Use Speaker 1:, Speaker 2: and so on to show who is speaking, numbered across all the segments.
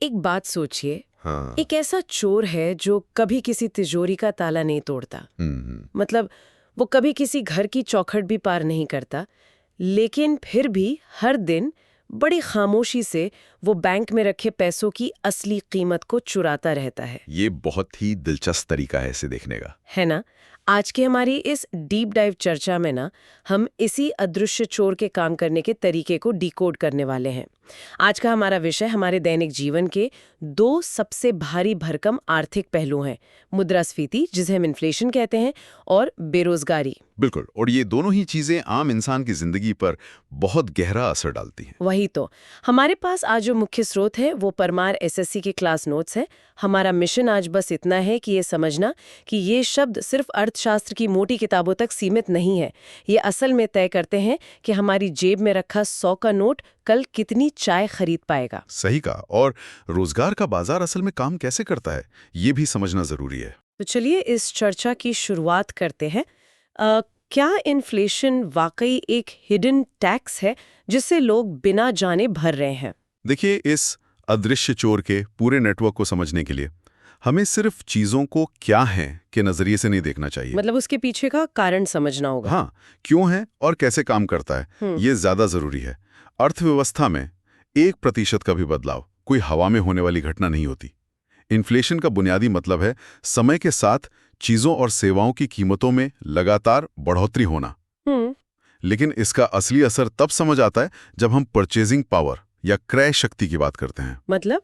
Speaker 1: एक बात सोचिए।
Speaker 2: हाँ।
Speaker 1: एक ऐसा चोर है जो कभी किसी तिजोरी का ताला नहीं तोड़ता। मतलब वो कभी किसी घर की चौखट भी पार नहीं करता, लेकिन फिर भी हर दिन बड़ी खामोशी से वो बैंक में रखे पैसों की असली कीमत को चुराता रहता है।
Speaker 2: ये बहुत ही दिलचस्प तरीका है इसे देखने का।
Speaker 1: है ना? आज की हमारी इस डीप डाइव चर्चा में ना हम इसी अदृश्य चोर के काम करने के तरीके को डिकोड करने वाले हैं। आज का हमारा विषय हमारे दैनिक जीवन के दो सबसे भारी भरकम आर्थिक पहलू हैं, मुद्रास्फीति जिसे हम इन्फ्लेशन कहते हैं, और बेरोजगारी।
Speaker 2: बिल्कुल, और ये दोनों ही चीजें आम इंसान की जिंदगी पर बहुत गहरा असर डालती हैं।
Speaker 1: वही तो। हमारे पास आज जो मुख्य स्रोत है वो परमार एसएससी के क्लास नोट्स है। हमारा मिशन आज बस इतना है कि ये समझना कि ये शब्द सिर्फ अर्थशास्त्र की मोटी किताबों तक सीमित नहीं है। ये असल में तय करते हैं कि हमारी जेब में रखा 100 का नोट कल कितनी चाय खरीद पाएगा।
Speaker 2: सही कहा। और रोजगार का बाजार असल में काम कैसे करता है, ये भी समझना जरूरी है।
Speaker 1: तो चलिए इस चर्चा की शुरुआत करते हैं। क्या इन्फ्लेशन वाकई एक हिडन टैक्स है जिससे लोग बिना जाने भर रहे हैं?
Speaker 2: देखिए, इस अदृश्य चोर के पूरे नेटवर्क को समझने के लिए हमें सिर्फ चीजों को क्या है के नजरिए से नहीं देखना चाहिए।
Speaker 1: मतलब उसके पीछे का कारण समझना होगा।
Speaker 2: हाँ, क्यों है और कैसे काम करता है, ये ज्यादा जरूरी है। अर्थव्यवस्था में 1% का भी बदलाव कोई हवा में होने वाली घटना नहीं होती। इन्फ्लेशन का बुनियादी मतलब है समय के साथ चीजों और सेवाओं की कीमतों में लगातार बढ़ोतरी होना। लेकिन इसका असली असर तब समझ आता है जब हम परचेजिंग पावर या क्रय शक्ति की बात करते हैं।
Speaker 1: मतलब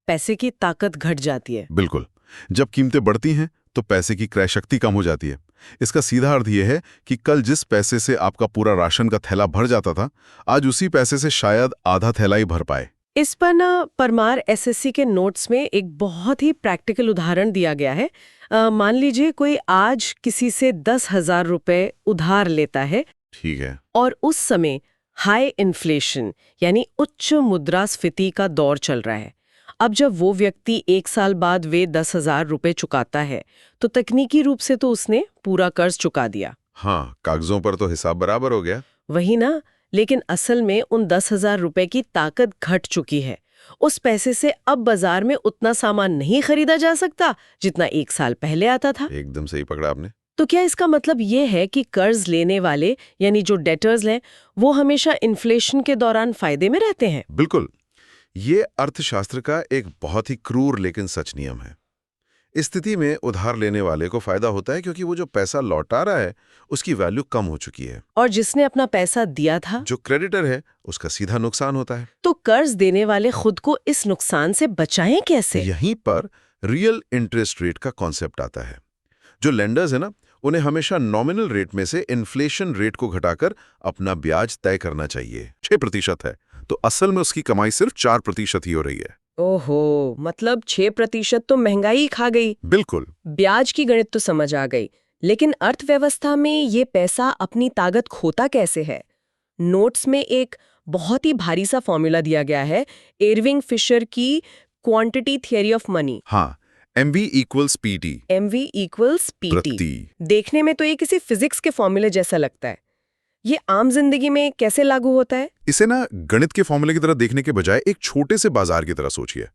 Speaker 1: पैसे की ताकत घट जाती है।
Speaker 2: बिल्कुल। जब कीमतें बढ़ती हैं तो पैसे की क्रय शक्ति कम हो जाती है। इसका सीधा अर्थ यह है कि कल जिस पैसे से आपका पूरा राशन का थैला भर जाता था, आज उसी पैसे से शायद आधा थैला ही भर पाए।
Speaker 1: इस पर ना परमार एसएससी के नोट्स में एक बहुत ही प्रैक्टिकल उदाहरण दिया गया है। मान लीजिए कोई आज किसी से 10,000 रुपए उधार लेता है।
Speaker 2: ठीक है।
Speaker 1: और उस समय हाई इन्फ्लेशन यानी उच्च मुद्रास्फीति का दौर चल रहा है। अब जब वो व्यक्ति 1 साल बाद वे 10,000 रुपए चुकाता है तो तकनीकी रूप से तो उसने पूरा कर्ज चुका दिया।
Speaker 2: हाँ, कागजों पर तो हिसाब बराबर हो गया।
Speaker 1: वही ना, लेकिन असल में उन 10,000 रुपए की ताकत घट चुकी है। उस पैसे से अब बाजार में उतना सामान नहीं खरीदा जा सकता जितना 1 साल पहले आता था।
Speaker 2: एकदम सही पकड़ा आपने।
Speaker 1: तो क्या इसका मतलब ये है कि कर्ज लेने वाले यानी जो डेटर्स हैं वो हमेशा इन्फ्लेशन के दौरान फायदे में रहते हैं?
Speaker 2: बिल्कुल। ये अर्थशास्त्र का एक बहुत ही क्रूर लेकिन सच नियम है। इस स्थिति में उधार लेने वाले को फायदा होता है क्योंकि वो जो पैसा लौटा रहा है उसकी वैल्यू कम हो चुकी है।
Speaker 1: और जिसने अपना पैसा दिया था,
Speaker 2: जो क्रेडिटर है, उसका सीधा नुकसान होता है।
Speaker 1: तो कर्ज देने वाले खुद को इस नुकसान से बचाएं कैसे?
Speaker 2: यहीं पर रियल इंटरेस्ट रेट का कॉन्सेप्ट आता है। जो लेंडर्स है ना, उन्हें हमेशा नॉमिनल रेट में से इन्फ्लेशन रेट को घटाकर अपना ब्याज तय करना चाहिए। 6% है तो असल में उसकी कमाई सिर्फ 4% ही हो रही है।
Speaker 1: ओहो, मतलब 6% तो महंगाई ही खा गई।
Speaker 2: बिल्कुल।
Speaker 1: ब्याज की गणित तो समझ आ गई, लेकिन अर्थव्यवस्था में ये पैसा अपनी ताकत खोता कैसे है? नोट्स में एक बहुत ही भारी सा फॉर्मूला दिया गया है, एर्विंग फिशर की क्वांटिटी थियरी ऑफ मनी।
Speaker 2: हाँ, MV = PT।
Speaker 1: MV = PT।
Speaker 2: प्रति।
Speaker 1: देखने में तो ये किसी फिजिक्स के फॉर्मूले जैसा लगता है। ये आम जिंदगी में कैसे लागू होता है?
Speaker 2: इसे ना गणित के फॉर्मूले की तरह देखने के बजाय एक छोटे से बाजार की तरह सोचिए।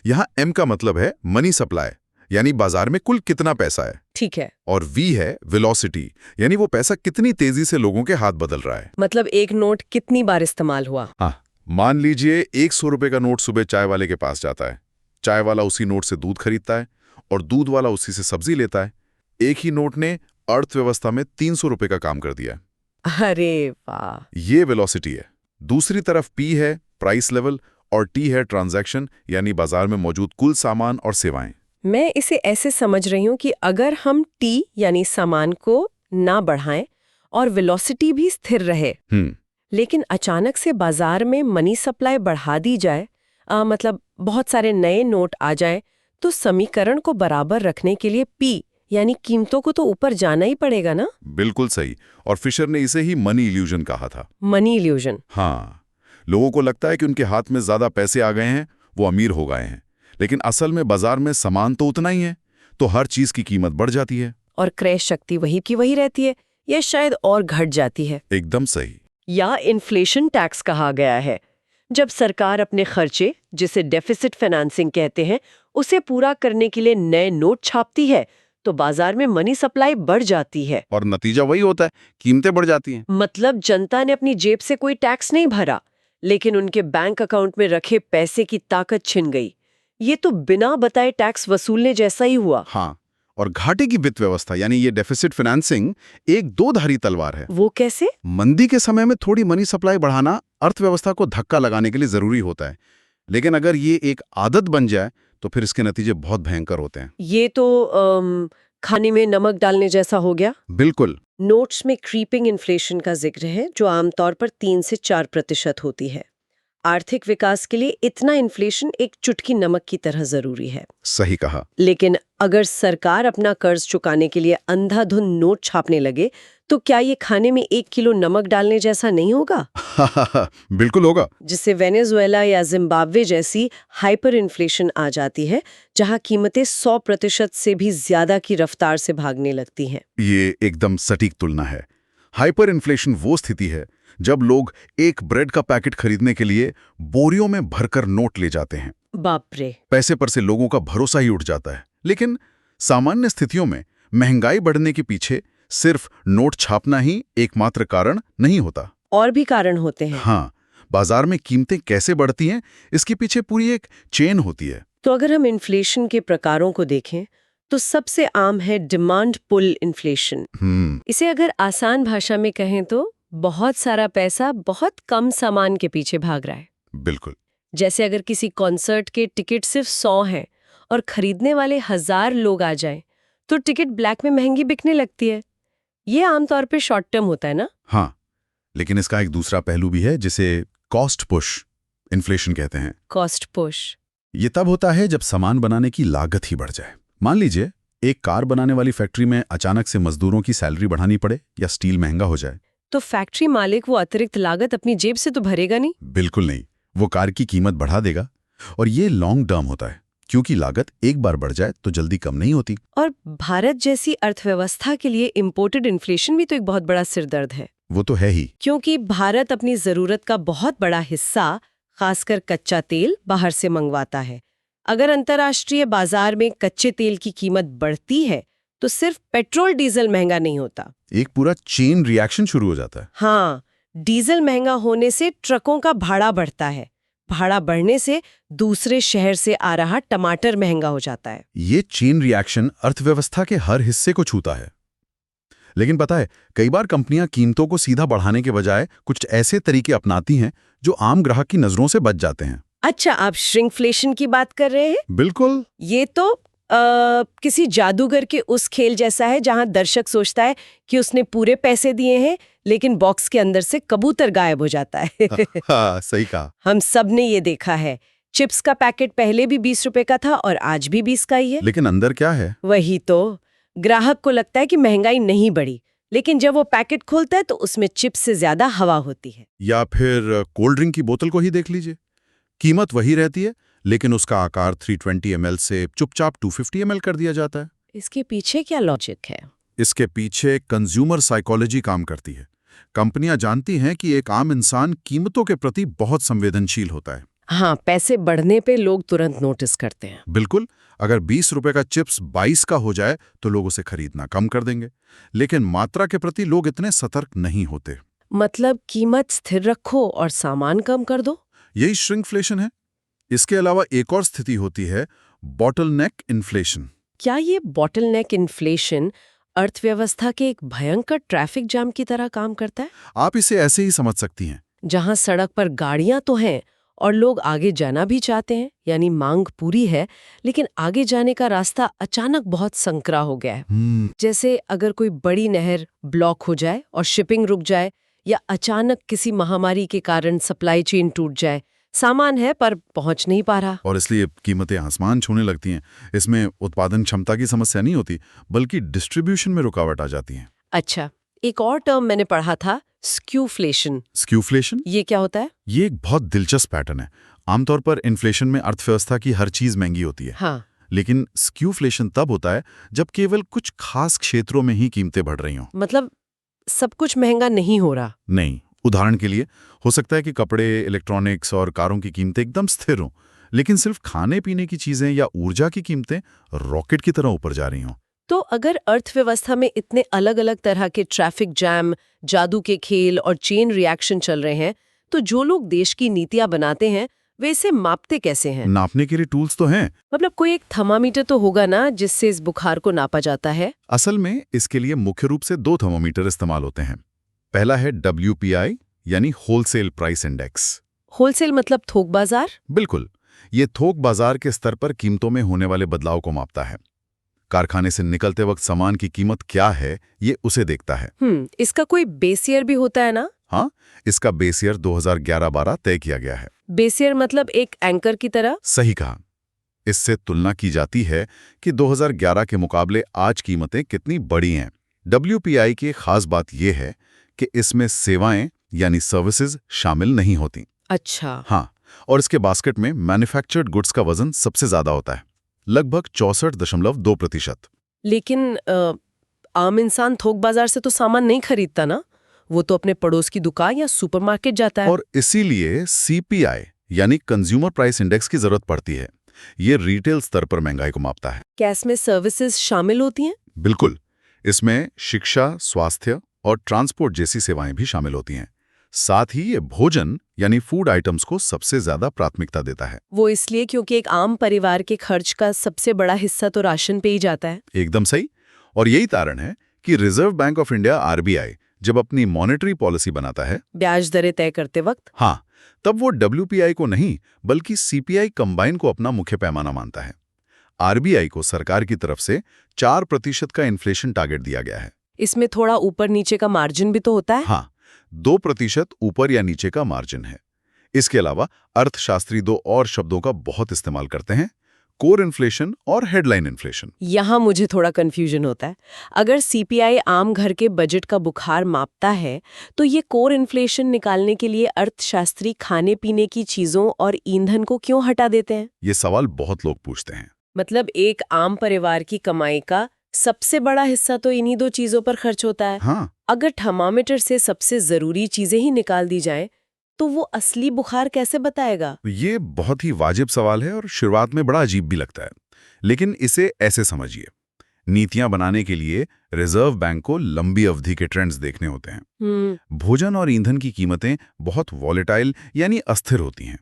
Speaker 2: यहाँ M का मतलब है मनी सप्लाई, यानी बाजार में कुल कितना पैसा है।
Speaker 1: ठीक है।
Speaker 2: और V है वेलोसिटी, यानी वो पैसा कितनी तेजी से लोगों के हाथ बदल रहा है।
Speaker 1: मतलब एक नोट कितनी बार इस्तेमाल हुआ।
Speaker 2: हाँ, मान लीजिए 100 रुपए का नोट सुबह चाय वाले के पास जाता है। चाय वाला उसी नोट से दूध खरीदता है और दूध वाला उसी से सब्जी लेता है। एक ही नोट ने अर्थव्यवस्था में 300 रुपए का काम कर दिया।
Speaker 1: अरे वाह!
Speaker 2: ये वेलोसिटी है। दूसरी तरफ P है प्राइस लेवल और T है ट्रांजैक्शन, यानी बाजार में मौजूद कुल सामान और सेवाएं।
Speaker 1: मैं इसे ऐसे समझ रही हूँ कि अगर हम T यानी सामान को ना बढ़ाएं और वेलोसिटी भी स्थिर रहे, लेकिन अचानक से बाजार में मनी सप्लाई बढ़ा दी जाए, मतलब बहुत सारे नए नोट आ जाए, तो समीकरण को बराबर रखने के लिए P यानी कीमतों को तो ऊपर जाना ही पड़ेगा ना?
Speaker 2: बिल्कुल सही। और फिशर ने इसे ही मनी इल्यूजन कहा था।
Speaker 1: Money illusion.
Speaker 2: हाँ, लोगों को लगता है कि उनके हाथ में ज्यादा पैसे आ गए हैं, वो अमीर हो गए हैं, लेकिन असल में बाजार में सामान तो उतना ही है, तो हर चीज की कीमत बढ़ जाती है
Speaker 1: और क्रय शक्ति वही की वही रहती है, या शायद और घट जाती है।
Speaker 2: एकदम सही।
Speaker 1: या इन्फ्लेशन टैक्स कहा गया है। जब सरकार अपने खर्चे, जिसे डेफिसिट फाइनेंसिंग कहते हैं, उसे पूरा करने के लिए नए नोट छापती है तो बाजार में मनी सप्लाई बढ़ जाती है।
Speaker 3: और नतीजा वही होता है, कीमतें बढ़ जाती हैं।
Speaker 1: मतलब जनता ने अपनी जेब से कोई टैक्स नहीं भरा, लेकिन उनके बैंक अकाउंट में रखे पैसे की ताकत छिन गई। ये तो बिना बताए टैक्स वसूलने जैसा ही हुआ।
Speaker 3: हाँ, और घाटे की वित्त व्यवस्था यानी ये डेफिसिट फाइनेंसिंग एक दो-धारी तलवार है।
Speaker 1: वो कैसे?
Speaker 3: मंदी के समय में थोड़ी मनी सप्लाई बढ़ाना अर्थव्यवस्था को धक्का लगाने के लिए जरूरी होता है, लेकिन अगर ये एक आदत बन जाए तो फिर इसके नतीजे बहुत भयंकर होते हैं।
Speaker 1: ये तो खाने में नमक डालने जैसा हो गया।
Speaker 3: बिल्कुल।
Speaker 1: नोट्स में क्रीपिंग इन्फ्लेशन का जिक्र है, जो आमतौर पर 3 से 4% होती है। आर्थिक विकास के लिए इतना इन्फ्लेशन एक चुटकी नमक की तरह जरूरी है।
Speaker 3: सही कहा।
Speaker 1: लेकिन अगर सरकार अपना कर्ज चुकाने के लिए अंधाधुंध नोट छापने लगे तो क्या ये खाने में 1 किलो नमक डालने जैसा नहीं होगा?
Speaker 3: बिल्कुल होगा।
Speaker 1: जिससे वेनेजुएला या जिम्बाब्वे जैसी हाइपर इन्फ्लेशन आ जाती है, जहां कीमतें 100% से भी ज्यादा की रफ्तार से भागने लगती हैं।
Speaker 3: ये एकदम सटीक तुलना है। हाइपर इन्फ्लेशन वो स्थिति है जब लोग एक ब्रेड का पैकेट खरीदने के लिए बोरियों में भरकर नोट ले जाते हैं।
Speaker 1: बाप रे।
Speaker 3: पैसे पर से लोगों का भरोसा ही उठ जाता है। लेकिन सामान्य स्थितियों में महंगाई बढ़ने के पीछे सिर्फ नोट छापना ही एकमात्र कारण नहीं होता।
Speaker 1: और भी कारण होते हैं।
Speaker 3: हाँ, बाजार में कीमतें कैसे बढ़ती हैं, इसके पीछे पूरी एक चेन होती है।
Speaker 1: तो अगर हम इन्फ्लेशन के प्रकारों को देखें तो सबसे आम है डिमांड पुल इन्फ्लेशन। इसे अगर आसान भाषा में कहें तो बहुत सारा पैसा बहुत कम सामान के पीछे भाग रहा है।
Speaker 3: बिल्कुल।
Speaker 1: जैसे अगर किसी कॉन्सर्ट के टिकट सिर्फ 100 हैं और खरीदने वाले 1000 लोग आ जाएं, तो टिकट ब्लैक में महंगी बिकने लगती है। ये आमतौर पे शॉर्ट टर्म होता है ना?
Speaker 3: हाँ, लेकिन इसका एक दूसरा पहलू भी है जिसे कॉस्ट पुश इन्फ्लेशन कहते हैं।
Speaker 1: कॉस्ट पुश
Speaker 3: ये तब होता है जब सामान बनाने की लागत ही बढ़ जाए। मान लीजिए एक कार बनाने वाली फैक्ट्री में अचानक से मजदूरों की सैलरी बढ़ानी पड़े या स्टील महंगा हो जाए।
Speaker 1: तो फैक्ट्री मालिक वो अतिरिक्त लागत अपनी जेब से तो भरेगा नहीं?
Speaker 3: बिल्कुल नहीं, वो कार की कीमत बढ़ा देगा। और ये लॉन्ग टर्म होता है, क्योंकि लागत एक बार बढ़ जाए तो जल्दी कम नहीं होती।
Speaker 1: और भारत जैसी अर्थव्यवस्था के लिए इम्पोर्टेड इन्फ्लेशन भी तो एक बहुत बड़ा सिरदर्द है।
Speaker 3: वो तो है ही,
Speaker 1: क्योंकि भारत अपनी जरूरत का बहुत बड़ा हिस्सा, खासकर कच्चा तेल, बाहर से मंगवाता है। अगर अंतर्राष्ट्रीय बाजार में कच्चे तेल की कीमत बढ़ती है तो सिर्फ पेट्रोल डीजल महंगा नहीं होता,
Speaker 3: एक पूरा चेन रिएक्शन शुरू हो जाता है।
Speaker 1: हाँ, डीजल महंगा होने से ट्रकों का भाड़ा बढ़ता है। भाड़ा बढ़ने से दूसरे शहर से आ रहा टमाटर महंगा हो जाता है।
Speaker 3: ये चेन रिएक्शन अर्थव्यवस्था के हर हिस्से को छूता है। लेकिन पता है, कई बार कंपनियां कीमतों को सीधा बढ़ाने के बजाय कुछ ऐसे तरीके अपनाती हैं जो आम ग्राहक की नजरों से बच जाते हैं।
Speaker 1: अच्छा, आप श्रिंकफ्लेशन की बात कर रहे हैं?
Speaker 3: बिल्कुल।
Speaker 1: ये तो किसी जादूगर के उस खेल जैसा है जहां दर्शक सोचता है कि उसने पूरे पैसे दिए हैं, लेकिन बॉक्स के अंदर से कबूतर गायब हो जाता है।
Speaker 3: हाँ, सही कहा।
Speaker 1: हम सब ने ये देखा है। चिप्स का पैकेट पहले भी 20 रुपए का था और आज भी 20 का ही है।
Speaker 3: लेकिन अंदर क्या है?
Speaker 1: वही तो, ग्राहक को लगता है कि महंगाई नहीं बढ़ी, लेकिन जब वो पैकेट खोलता है तो उसमें चिप्स से ज्यादा हवा होती है।
Speaker 3: या फिर कोल्ड ड्रिंक की बोतल को ही देख लीजिए, कीमत वही रहती है, लेकिन उसका आकार 320 ml से चुपचाप 250 ml कर दिया जाता है।
Speaker 1: इसके पीछे क्या लॉजिक है?
Speaker 3: इसके पीछे कंज्यूमर साइकोलॉजी काम करती है। कंपनियां जानती हैं कि एक आम इंसान कीमतों के प्रति बहुत संवेदनशील होता है।
Speaker 1: हाँ, पैसे बढ़ने पे लोग तुरंत नोटिस करते हैं।
Speaker 3: बिल्कुल, अगर 20 रुपए का चिप्स 22 का हो जाए तो लोग उसे खरीदना कम कर देंगे, लेकिन मात्रा के प्रति लोग इतने सतर्क नहीं होते।
Speaker 1: मतलब कीमत स्थिर रखो और सामान कम कर दो?
Speaker 3: यही श्रिंकफ्लेशन है। इसके अलावा एक और स्थिति होती है बॉटलनेक इन्फ्लेशन।
Speaker 1: क्या ये बॉटलनेक इन्फ्लेशन अर्थव्यवस्था के एक भयंकर ट्रैफिक जाम की तरह काम करता है?
Speaker 3: आप इसे ऐसे ही समझ सकती हैं।
Speaker 1: जहां सड़क पर गाड़ियां तो हैं और लोग आगे जाना भी चाहते हैं, यानी मांग पूरी है, लेकिन आगे जाने का रास्ता अचानक बहुत संकरा हो गया है। जैसे अगर कोई बड़ी नहर ब्लॉक हो जाए और शिपिंग रुक जाए, या अचानक किसी महामारी के कारण सप्लाई चेन टूट जाए, सामान है पर पहुंच नहीं पा रहा,
Speaker 3: और इसलिए कीमतें आसमान छूने लगती हैं। इसमें उत्पादन क्षमता की समस्या नहीं होती, बल्कि डिस्ट्रीब्यूशन में रुकावट आ जाती है।
Speaker 1: अच्छा, एक और टर्म मैंने पढ़ा था, स्क्यूफ्लेशन।
Speaker 3: स्क्यूफ्लेशन?
Speaker 1: ये क्या होता है?
Speaker 3: ये एक बहुत दिलचस्प पैटर्न है। आमतौर पर इन्फ्लेशन में अर्थव्यवस्था की हर चीज महंगी होती है।
Speaker 1: हाँ।
Speaker 3: लेकिन स्क्यूफ्लेशन तब होता है जब केवल कुछ खास क्षेत्रों में ही कीमतें बढ़ रही हों।
Speaker 1: मतलब सब कुछ महंगा नहीं हो रहा?
Speaker 3: नहीं, उदाहरण के लिए हो सकता है कि कपड़े, इलेक्ट्रॉनिक्स और कारों की कीमतें एकदम स्थिर हों, लेकिन सिर्फ खाने पीने की चीजें या ऊर्जा की कीमतें रॉकेट की तरह ऊपर जा रही हों।
Speaker 1: तो अगर अर्थव्यवस्था में इतने अलग अलग तरह के ट्रैफिक जैम, जादू के खेल और चेन रिएक्शन चल रहे हैं, तो जो लोग देश की नीतियां बनाते हैं वे इसे मापते कैसे हैं?
Speaker 3: नापने के लिए टूल्स तो हैं।
Speaker 1: मतलब कोई एक थर्मामीटर तो होगा ना जिससे इस बुखार को नापा जाता है?
Speaker 3: असल में इसके लिए मुख्य रूप से 2 थर्मोमीटर इस्तेमाल होते हैं। पहला है WPI यानी होलसेल प्राइस इंडेक्स।
Speaker 1: होलसेल मतलब थोक बाजार?
Speaker 3: बिल्कुल, ये थोक बाजार के स्तर पर कीमतों में होने वाले बदलाव को मापता है। कारखाने से निकलते वक्त सामान की कीमत क्या है ये उसे देखता है।
Speaker 1: इसका कोई बेस ईयर भी होता है ना?
Speaker 3: हाँ, इसका बेस ईयर 2011-12 तय किया गया है।
Speaker 1: बेस ईयर मतलब एक एंकर की तरह?
Speaker 3: सही कहा। इससे तुलना की जाती है कि 2011 के मुकाबले आज कीमतें कितनी बड़ी हैं। WPI की खास बात यह है कि इसमें सेवाएं यानी सर्विसेज शामिल नहीं होती।
Speaker 1: अच्छा।
Speaker 3: हाँ, और इसके बास्केट में मैन्युफैक्चर्ड गुड्स का वजन सबसे ज्यादा होता है, लगभग 64.2%।
Speaker 1: लेकिन आम इंसान थोक बाजार से तो सामान नहीं खरीदता ना, वो तो अपने पड़ोस की दुकान या सुपरमार्केट जाता है।
Speaker 3: और इसीलिए CPI यानी कंज्यूमर प्राइस इंडेक्स की जरूरत पड़ती है। ये रिटेल स्तर पर महंगाई को मापता है।
Speaker 1: क्या इसमें सर्विसेज शामिल होती हैं?
Speaker 3: बिल्कुल, इसमें शिक्षा, स्वास्थ्य और ट्रांसपोर्ट जैसी सेवाएं भी शामिल होती हैं। साथ ही ये भोजन यानी फूड आइटम्स को सबसे ज्यादा प्राथमिकता देता है।
Speaker 1: वो इसलिए क्योंकि एक आम परिवार के खर्च का सबसे बड़ा हिस्सा तो राशन पे ही जाता है।
Speaker 3: एकदम सही। और यही कारण है कि reserve bank of India RBI जब अपनी मॉनेटरी पॉलिसी बनाता है,
Speaker 1: ब्याज दरें तय करते वक्त,
Speaker 3: हाँ, तब वो WPI को नहीं बल्कि CPI कंबाइन को अपना मुख्य पैमाना मानता है। RBI को सरकार की तरफ से 4% का इन्फ्लेशन टारगेट दिया गया है।
Speaker 1: इसमें थोड़ा ऊपर नीचे का मार्जिन भी तो होता है?
Speaker 3: हाँ, 2% ऊपर या नीचे का मार्जिन है। इसके अलावा अर्थशास्त्री 2 और शब्दों का बहुत इस्तेमाल करते हैं, कोर इन्फ्लेशन और हेडलाइन इन्फ्लेशन।
Speaker 1: यहाँ मुझे थोड़ा कंफ्यूजन होता है। अगर CPI आम घर के बजट का बुखार मापता है, तो ये कोर इन्फ्लेशन निकालने के लिए अर्थशास्त्री खाने पीने की चीजों और ईंधन को क्यों हटा देते हैं?
Speaker 3: ये सवाल बहुत लोग पूछते हैं।
Speaker 1: मतलब एक आम परिवार की कमाई का सबसे बड़ा हिस्सा तो इन्हीं 2 चीजों पर खर्च होता है।
Speaker 3: हाँ,
Speaker 1: अगर थर्मामीटर से सबसे जरूरी चीजें ही निकाल दी जाएं, तो वो असली बुखार कैसे बताएगा?
Speaker 3: ये बहुत ही वाजिब सवाल है और शुरुआत में बड़ा अजीब भी लगता है। लेकिन इसे ऐसे समझिए, नीतियां बनाने के लिए रिजर्व बैंक को लंबी अवधि के ट्रेंड्स देखने होते हैं। भोजन और ईंधन की कीमतें बहुत वॉलेटाइल यानी अस्थिर होती हैं।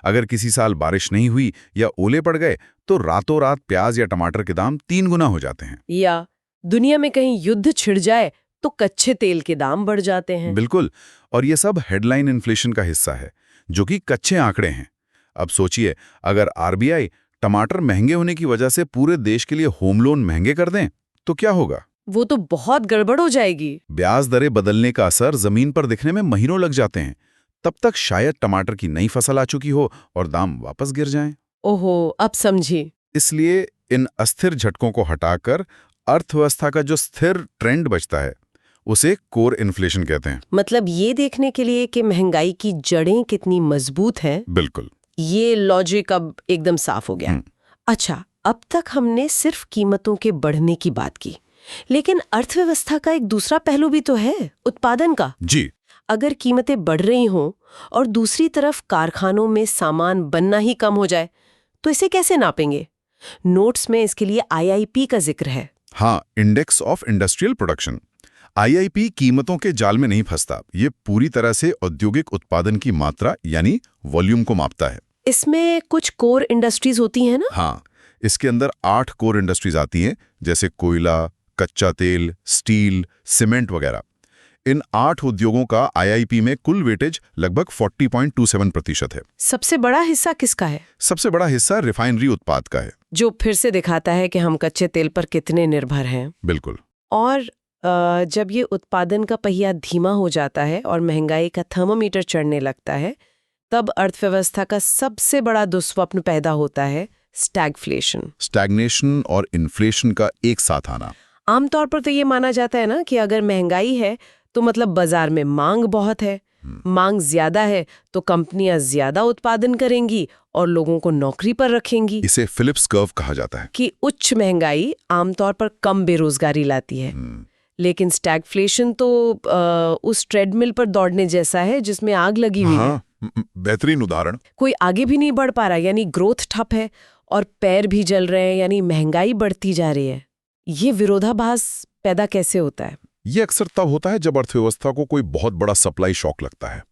Speaker 3: अगर किसी साल बारिश नहीं हुई या ओले पड़ गए तो रातों रात प्याज या टमाटर के दाम 3 गुना हो जाते हैं।
Speaker 1: या दुनिया में कहीं युद्ध छिड़ जाए तो कच्चे तेल के दाम बढ़ जाते हैं।
Speaker 3: बिल्कुल, और ये सब हेडलाइन इन्फ्लेशन का हिस्सा है, जो कि कच्चे आंकड़े हैं। अब सोचिए, अगर RBI टमाटर महंगे होने की वजह से पूरे देश के लिए होम लोन महंगे कर दें तो क्या होगा?
Speaker 1: वो तो बहुत गड़बड़ हो जाएगी।
Speaker 3: ब्याज दरें बदलने का असर जमीन पर दिखने में महीनों लग जाते हैं। तब तक शायद टमाटर की नई फसल आ चुकी हो और दाम वापस गिर जाएं।
Speaker 1: ओहो, अब समझी।
Speaker 3: इसलिए इन अस्थिर झटकों को हटाकर अर्थव्यवस्था का जो स्थिर ट्रेंड बचता है उसे कोर इन्फ्लेशन कहते हैं।
Speaker 1: मतलब ये देखने के लिए कि महंगाई की जड़ें कितनी मजबूत हैं।
Speaker 3: बिल्कुल,
Speaker 1: ये लॉजिक अब एकदम साफ हो गया। अच्छा, अब तक हमने सिर्फ कीमतों के बढ़ने की बात की, लेकिन अर्थव्यवस्था का एक दूसरा पहलू भी तो है, उत्पादन का।
Speaker 3: जी।
Speaker 1: अगर कीमतें बढ़ रही हों और दूसरी तरफ कारखानों में सामान बनना ही कम हो जाए, तो इसे कैसे नापेंगे? नोट्स में इसके लिए IIP का जिक्र है।
Speaker 3: हाँ, index of industrial production. IIP कीमतों के जाल में नहीं फंसता। ये पूरी तरह से औद्योगिक उत्पादन की मात्रा यानी वॉल्यूम को मापता है।
Speaker 1: इसमें कुछ कोर इंडस्ट्रीज होती हैं ना?
Speaker 3: हाँ, इसके अंदर 8 कोर इंडस्ट्रीज आती हैं, जैसे कोयला, कच्चा तेल, स्टील, सीमेंट वगैरह। इन 8 उद्योगों का IIP में कुल वेटेज लगभग 40.27% है।
Speaker 1: सबसे बड़ा हिस्सा किसका है?
Speaker 3: सबसे बड़ा हिस्सा रिफाइनरी उत्पाद का है,
Speaker 1: जो फिर से दिखाता है कि हम कच्चे तेल पर कितने निर्भर हैं।
Speaker 3: बिल्कुल।
Speaker 1: और जब ये उत्पादन का पहिया धीमा हो जाता है और महंगाई का थर्मोमीटर चढ़ने लगता है, तब अर्थव्यवस्था का सबसे बड़ा दुस्वप्न पैदा होता है, स्टैगफ्लेशन।
Speaker 3: स्टैग्नेशन और इन्फ्लेशन का एक साथ आना।
Speaker 1: आमतौर पर तो ये माना जाता है ना कि अगर महंगाई है तो मतलब बाजार में मांग बहुत है। मांग ज्यादा है तो कंपनियां ज्यादा उत्पादन करेंगी और लोगों को नौकरी पर रखेंगी।
Speaker 3: इसे फिलिप्स कर्व कहा जाता है।
Speaker 1: कि उच्च महंगाई आमतौर पर कम बेरोजगारी लाती है, लेकिन स्टैगफ्लेशन तो उस ट्रेडमिल पर दौड़ने जैसा है जिसमें आग लगी हुई है।
Speaker 3: बेहतरीन उदाहरण।
Speaker 1: कोई आगे भी नहीं बढ़ पा रहा, यानी ग्रोथ ठप है, और पैर भी जल रहे हैं, यानी महंगाई बढ़ती जा रही है। ये विरोधाभास पैदा कैसे होता है?
Speaker 3: ये अक्सर तब होता है जब अर्थव्यवस्था को कोई बहुत बड़ा सप्लाई शॉक लगता है।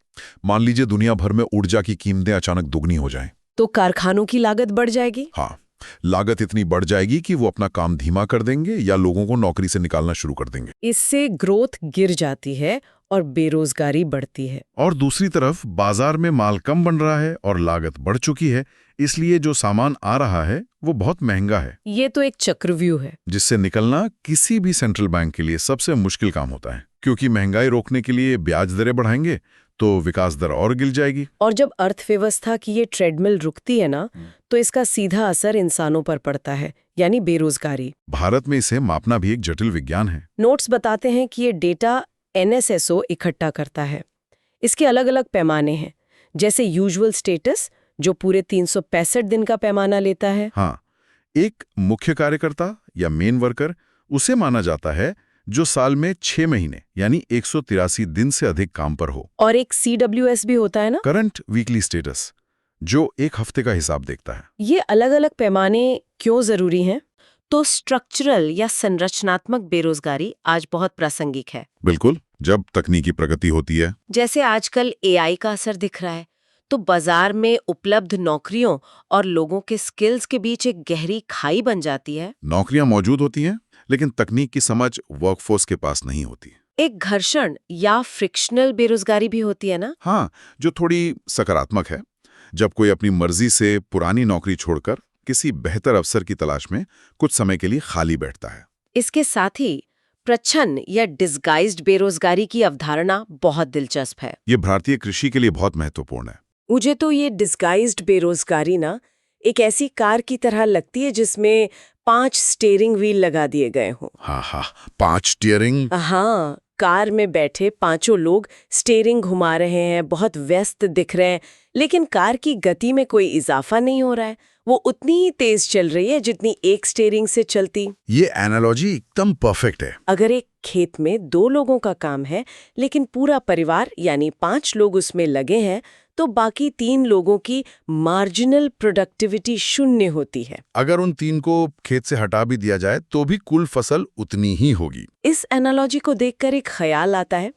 Speaker 3: मान लीजिए दुनिया भर में ऊर्जा की कीमतें अचानक दुगनी हो जाएं।
Speaker 1: तो कारखानों की लागत बढ़ जाएगी।
Speaker 3: हाँ, लागत इतनी बढ़ जाएगी कि वो अपना काम धीमा कर देंगे या लोगों को नौकरी से निकालना शुरू कर देंगे।
Speaker 1: इससे ग्रोथ गिर जाती है और बेरोजगारी बढ़ती है।
Speaker 3: और दूसरी तरफ बाजार में माल कम बन रहा है और लागत बढ़ चुकी है, इसलिए जो सामान आ रहा है वो बहुत महंगा है।
Speaker 1: ये तो एक चक्रव्यूह है
Speaker 3: जिससे निकलना किसी भी सेंट्रल बैंक के लिए सबसे मुश्किल काम होता है, क्योंकि महंगाई रोकने के लिए ब्याज दरें बढ़ाएंगे तो विकास दर और गिर जाएगी।
Speaker 1: और जब अर्थव्यवस्था की ये ट्रेडमिल रुकती है ना, तो इसका सीधा असर इंसानों पर पड़ता है, यानी बेरोजगारी।
Speaker 3: भारत में इसे मापना भी एक जटिल विज्ञान है।
Speaker 1: नोट्स बताते हैं कि ये डेटा NSSO इकट्ठा करता है। इसके अलग अलग पैमाने हैं, जैसे यूजुअल स्टेटस जो पूरे 365 दिन का पैमाना लेता है।
Speaker 3: हाँ, एक मुख्य कार्यकर्ता या मेन वर्कर उसे माना जाता है जो साल में 6 महीने यानी 183 दिन से अधिक काम पर हो।
Speaker 1: और एक CWS भी होता है ना,
Speaker 3: करंट वीकली स्टेटस, जो एक हफ्ते का हिसाब देखता है।
Speaker 1: ये अलग अलग पैमाने क्यों जरूरी हैं? तो स्ट्रक्चरल या संरचनात्मक बेरोजगारी आज बहुत प्रासंगिक है।
Speaker 3: बिल्कुल, जब तकनीकी प्रगति होती है,
Speaker 1: जैसे आजकल AI का असर दिख रहा है, तो बाजार में उपलब्ध नौकरियों और लोगों के स्किल्स के बीच एक गहरी खाई बन जाती है।
Speaker 3: नौकरियां मौजूद होती हैं, लेकिन तकनीक की समझ वर्कफोर्स के पास नहीं होती।
Speaker 1: एक घर्षण या फ्रिक्शनल बेरोजगारी भी होती है ना?
Speaker 3: हाँ, जो थोड़ी सकारात्मक है, जब कोई अपनी मर्जी से पुरानी नौकरी छोड़कर किसी बेहतर अवसर की तलाश में कुछ समय के लिए खाली बैठता है।
Speaker 1: इसके साथ ही प्रच्छन्न या डिस्गाइज्ड बेरोजगारी की अवधारणा बहुत दिलचस्प है।
Speaker 3: ये भारतीय कृषि के लिए बहुत महत्वपूर्ण है।
Speaker 1: मुझे तो ये डिस्गाइज्ड बेरोजगारी ना एक ऐसी कार की तरह लगती है जिसमें 5 स्टीयरिंग व्हील लगा दिए गए हों।
Speaker 3: हाँ, 5 स्टीयरिंग।
Speaker 1: हाँ, कार में बैठे 5 लोग स्टीयरिंग घुमा रहे हैं, बहुत व्यस्त दिख रहे हैं, लेकिन कार की गति में कोई इजाफा नहीं हो रहा है। वो उतनी ही तेज चल रही है जितनी एक स्टीयरिंग से चलती।
Speaker 3: ये एनालॉजी एकदम परफेक्ट है।
Speaker 1: अगर एक खेत में 2 लोगों का काम है, लेकिन पूरा परिवार यानी 5 लोग उसमें लगे हैं, तो बाकी 3 लोगों की मार्जिनल प्रोडक्टिविटी 0 होती है।
Speaker 3: अगर उन 3 को खेत से हटा भी दिया जाए तो भी कुल फसल उतनी ही होगी।
Speaker 1: इस एनालॉजी को देखकर एक ख्याल आता है,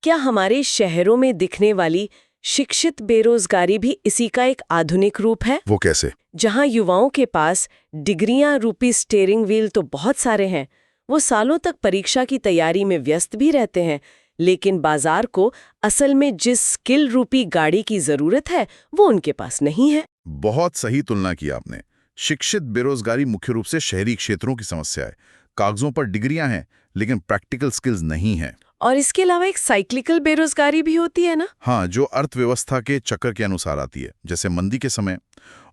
Speaker 1: क्या हमारे शहरों में दिखने वाली शिक्षित बेरोजगारी भी इसी का एक आधुनिक रूप है?
Speaker 3: वो कैसे?
Speaker 1: जहां युवाओं के पास डिग्रियां रूपी स्टीयरिंग व्हील तो बहुत सारे हैं, वो सालों तक परीक्षा की तैयारी में व्यस्त भी रहते हैं, लेकिन बाजार को असल में जिस स्किल रूपी गाड़ी की जरूरत है वो उनके पास नहीं है।
Speaker 3: बहुत सही तुलना की आपने। शिक्षित बेरोजगारी मुख्य रूप से शहरी क्षेत्रों की समस्या है। कागजों पर डिग्रियां हैं लेकिन प्रैक्टिकल स्किल्स नहीं हैं।
Speaker 1: और इसके अलावा एक साइक्लिकल बेरोजगारी भी होती है ना?
Speaker 3: हाँ, जो अर्थव्यवस्था के चक्कर के अनुसार आती है, जैसे मंदी के समय।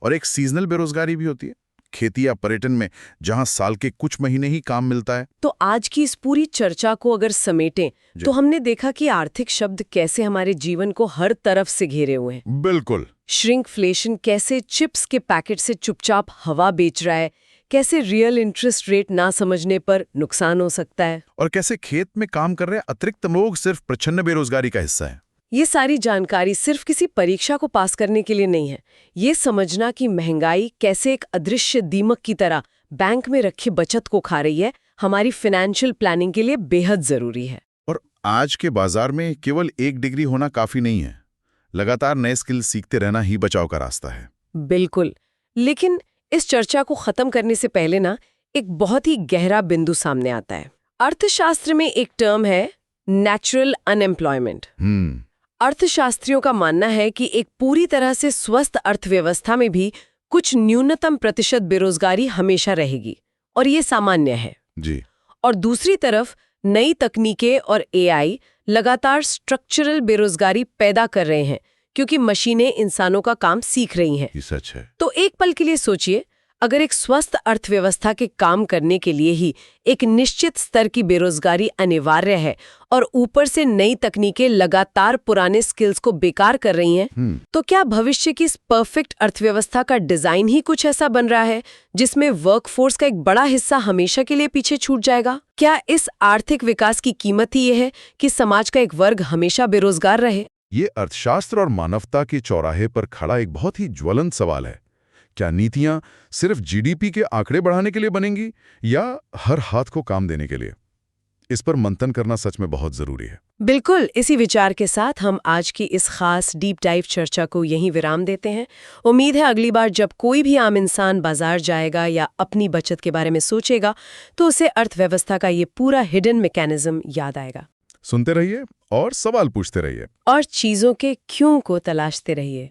Speaker 3: और एक सीजनल बेरोजगारी भी होती है, खेती या पर्यटन में, जहां साल के कुछ महीने ही काम मिलता है।
Speaker 1: तो आज की इस पूरी चर्चा को अगर समेटें तो हमने देखा कि आर्थिक शब्द कैसे हमारे जीवन को हर तरफ से घेरे हुए हैं।
Speaker 3: बिल्कुल।
Speaker 1: श्रिंकफ्लेशन कैसे चिप्स के पैकेट से चुपचाप हवा बेच रहा है, कैसे रियल इंटरेस्ट रेट ना समझने पर नुकसान हो सकता है,
Speaker 3: और कैसे खेत में काम कर रहे अतिरिक्त लोग सिर्फ प्रच्छन्न बेरोजगारी का हिस्सा है।
Speaker 1: ये सारी जानकारी सिर्फ किसी परीक्षा को पास करने के लिए नहीं है। ये समझना कि महंगाई कैसे एक अदृश्य दीमक की तरह बैंक में रखी बचत को खा रही है, हमारी फाइनेंशियल प्लानिंग के लिए बेहद जरूरी है।
Speaker 3: और आज के बाजार में केवल एक डिग्री होना काफी नहीं है। लगातार नए स्किल सीखते रहना ही बचाव का रास्ता है।
Speaker 1: बिल्कुल। लेकिन इस चर्चा को खत्म करने से पहले ना एक बहुत ही गहरा बिंदु सामने आता है। अर्थशास्त्र में एक टर्म है नेचुरल अनएम्प्लॉयमेंट। अर्थशास्त्रियों का मानना है कि एक पूरी तरह से स्वस्थ अर्थव्यवस्था में भी कुछ न्यूनतम प्रतिशत बेरोजगारी हमेशा रहेगी, और ये सामान्य है
Speaker 3: जी।
Speaker 1: और दूसरी तरफ नई तकनीकें और AI लगातार स्ट्रक्चरल बेरोजगारी पैदा कर रहे हैं, क्योंकि मशीनें इंसानों का काम सीख रही हैं।
Speaker 3: ये सच है।
Speaker 1: तो एक पल के लिए सोचिए, अगर एक स्वस्थ अर्थव्यवस्था के काम करने के लिए ही एक निश्चित स्तर की बेरोजगारी अनिवार्य है और ऊपर से नई तकनीकें लगातार पुराने स्किल्स को बेकार कर रही हैं, तो क्या भविष्य की इस परफेक्ट अर्थव्यवस्था का डिजाइन ही कुछ ऐसा बन रहा है जिसमें वर्कफोर्स का एक बड़ा हिस्सा हमेशा के लिए पीछे छूट जाएगा? क्या इस आर्थिक विकास की कीमत ही ये है कि समाज का एक वर्ग हमेशा बेरोजगार रहे?
Speaker 3: ये अर्थशास्त्र और मानवता के चौराहे पर खड़ा एक बहुत ही ज्वलंत सवाल है। क्या नीतियां सिर्फ जीडीपी के आंकड़े बढ़ाने के लिए बनेंगी या हर हाथ को काम देने के लिए? इस पर मंथन करना सच में बहुत जरूरी है।
Speaker 1: बिल्कुल, इसी विचार के साथ हम आज की इस खास डीप डाइव चर्चा को यहीं विराम देते हैं। उम्मीद है अगली बार जब कोई भी आम इंसान बाजार जाएगा या अपनी बचत के बारे में सोचेगा तो उसे अर्थव्यवस्था का ये पूरा हिडन मैकेनिज्म याद आएगा।
Speaker 3: सुनते रहिए और सवाल पूछते रहिए
Speaker 1: और चीजों के क्यों को तलाशते रहिए।